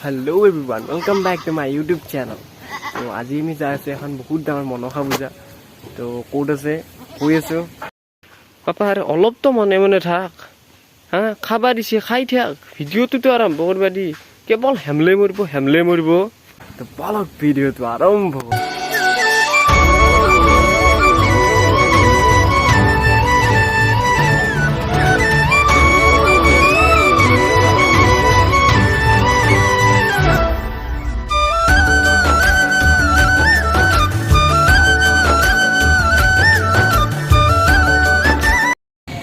Hello everyone, welcome back to my YouTube channel. So আজি আমি যাই আছো এখন বহুত ডাঙৰ মনসা পূজা। তো কোড আছে কই আছো পাপা আরে অলপ তো মনে মনে থাক হ্যাঁ খাবা দিছে খাই থাক ভিডিওটো তো আৰম্ভ কৰবা দি কেৱল হেমলে মৰিব তো বলক ভিডিওটো আৰম্ভ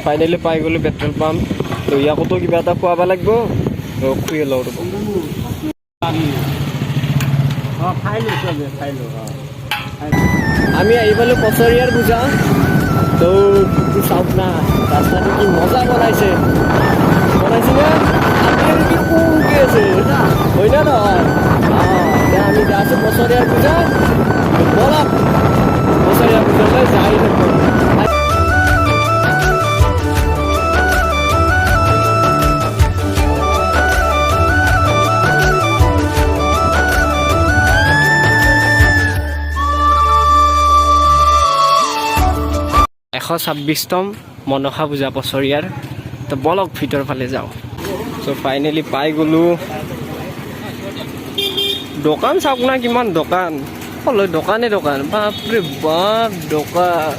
Finally পাই গলো পেট্ৰোল পাম্প তো ইয়াকতো কিবা এটা খোৱাব লাগিব তো খুই লও ৰব আমি আইবালো পছৰিয়াৰ পূজা তো চাওক না ৰাস্তাটো কি মজা বনাইছে না আপনি কি কোকে আছে হয় না নহয় আমি যাচ্ছি পছৰিয়াৰ পূজা বলা পছৰিয়াৰ পূজালৈ যাই থাকো এশ 26তম মনসা পূজা পছৰিয়াৰ তো বলক ভিতৰ ফালে যাও সো ফাইনালি পাই গলো দোকান চাওক না কিমান দোকান হল দোকানে দোকান বাপৰে বাপ দোকান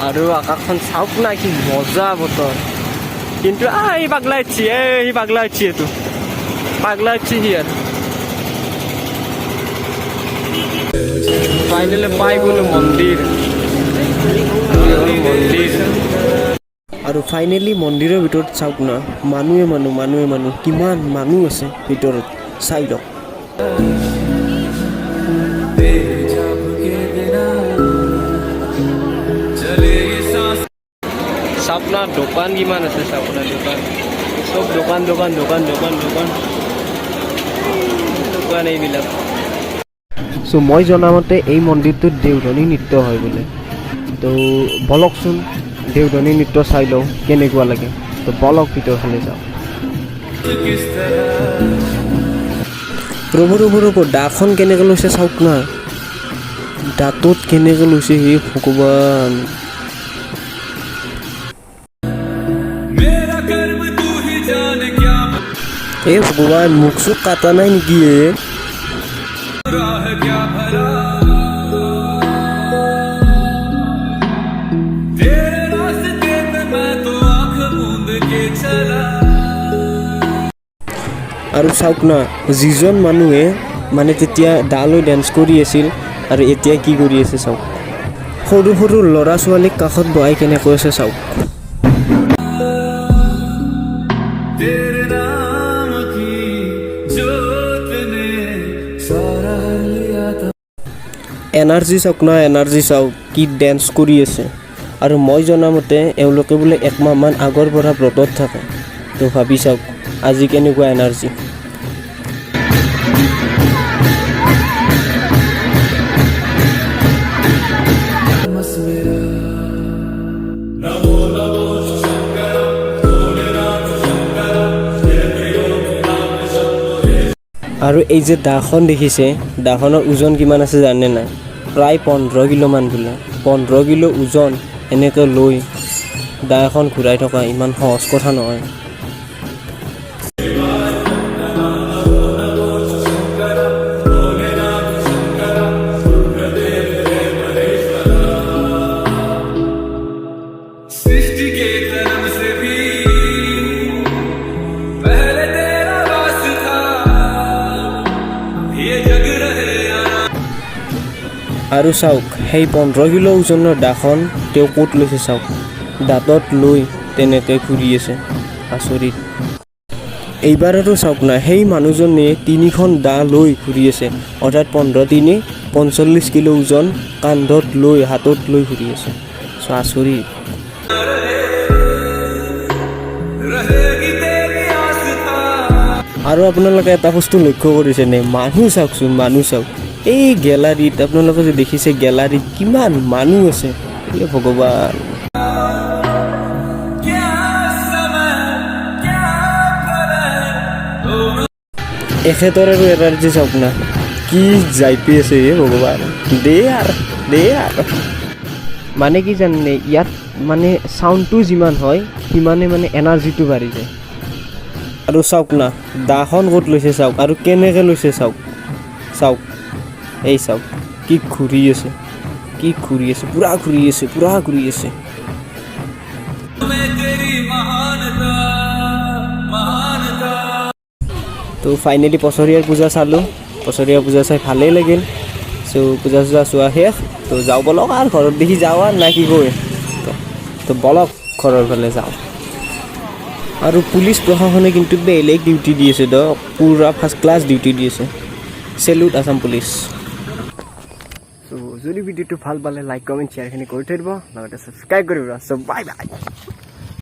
আৰু আকাশখন চাওক না কি মজা বতৰ কিন্তু এই পাগলা ইচ্ছি এটো পাগলা ইচ্ছি হিয়াৰ ফাইনালি পাই গলো মন্দিৰ আৰু ফাইনালি মন্দিৰৰ ভিতৰত চাওক না মানুহে কিমান মানুহ আছে ভিতৰত চাই লওক চাওক না দোকান কিমান আছে চাওক না দোকান চব দোকান এইবিলাক সো মই জনামতে এই মন্দিৰটোত দেউধনী নৃত্য হয় বোলে তো বলকচোন দেউধনী নৃত্য চাই লওঁ কেনেকুৱা লাগে তো বলক ভিতৰ ফালে যাওঁ ৰ'ব দাখন কেনেকৈ লৈছে চাওক না দাঁতত কেনেকৈ লৈছে সেই ভগৱান এই ভগৱান মুখ চুখ কাটা নাই নেকি আৰু চাওক না যিজন মানুহে মানে তেতিয়া ডালৈ ডেন্স কৰি আছিল আৰু এতিয়া কি কৰি আছে চাওক সৰু ল'ৰা ছোৱালীক কাষত বহাই কেনেকৈ আছে চাওক এনাৰ্জি চাওক কি ডেন্স কৰি আছে আৰু মই জনামতে এওঁলোকে বোলে একমাহমান আগৰ পৰা ব্ৰতত থাকে তো ভাবি চাওক আজি কেনেকুৱা এনাৰ্জি আৰু এই যে দাখন দেখিছে দাখনৰ ওজন কিমান আছে জানে নাই প্ৰায় 15 কিলোমান বোলে 15 কিলো ওজন এনেকৈ লৈ দা এখন ঘূৰাই থকা ইমান সহজ কথা নহয় আৰু চাওক সেই 15 কিলো ওজনৰ দাখন তেওঁ ক'ত লৈছে চাওক দাঁতত লৈ তেনেকৈ ঘূৰি আছে আচৰিত এইবাৰ আৰু চাওক না সেই মানুহজনে 3খন দা লৈ ঘূৰি আছে অৰ্থাৎ 45 কিলো ওজন কান্ধত লৈ হাতত লৈ ঘূৰি আছে চ আচৰিত আৰু আপোনালোকে এটা বস্তু লক্ষ্য কৰিছে নে মানুহ চাওক এই গ্যালাৰীত আপোনালোকে যে দেখিছে গ্যালাৰীত কিমান মানুহ আছে হে ভগৱান এখেতৰ আৰু এনাৰ্জি চাওক না কি যাই পি আছে হে ভগৱান দে আৰু মানে কি জানে ইয়াত মানে চাউণ্ডটো যিমান হয় সিমানে মানে এনাৰ্জিটো বাঢ়ি যায় আৰু চাওক না দাখন ক'ত লৈছে চাওক আৰু কেনেকৈ লৈছে চাওক এই চাওক কি ঘূৰি আছে পুৰা ঘূৰি আছে তো ফাইনেলি পছৰীয়াৰ পূজা চালোঁ পছৰীয়াৰ পূজা চাই ভালেই লাগিল চ' পূজা চূজা চোৱা শেষ তো যাওঁ বলক আৰু ঘৰত দেখি যাওঁ আৰু না কি কয় তো বলক ঘৰৰ ফালে যাওঁ আৰু পুলিচ প্ৰশাসনে কিন্তু বেলেগ ডিউটি দি আছে পুৰা ফাৰ্ষ্ট ক্লাছ ডিউটি দি আছে চেলুট আছাম পুলিচ চ' যদি ভিডিঅ'টো ভাল পালে লাইক কমেণ্ট শ্বেয়াৰখিনি কৰি থৈ দিব লগতে ছাবস্ক্ৰাইব কৰিব চ' বাই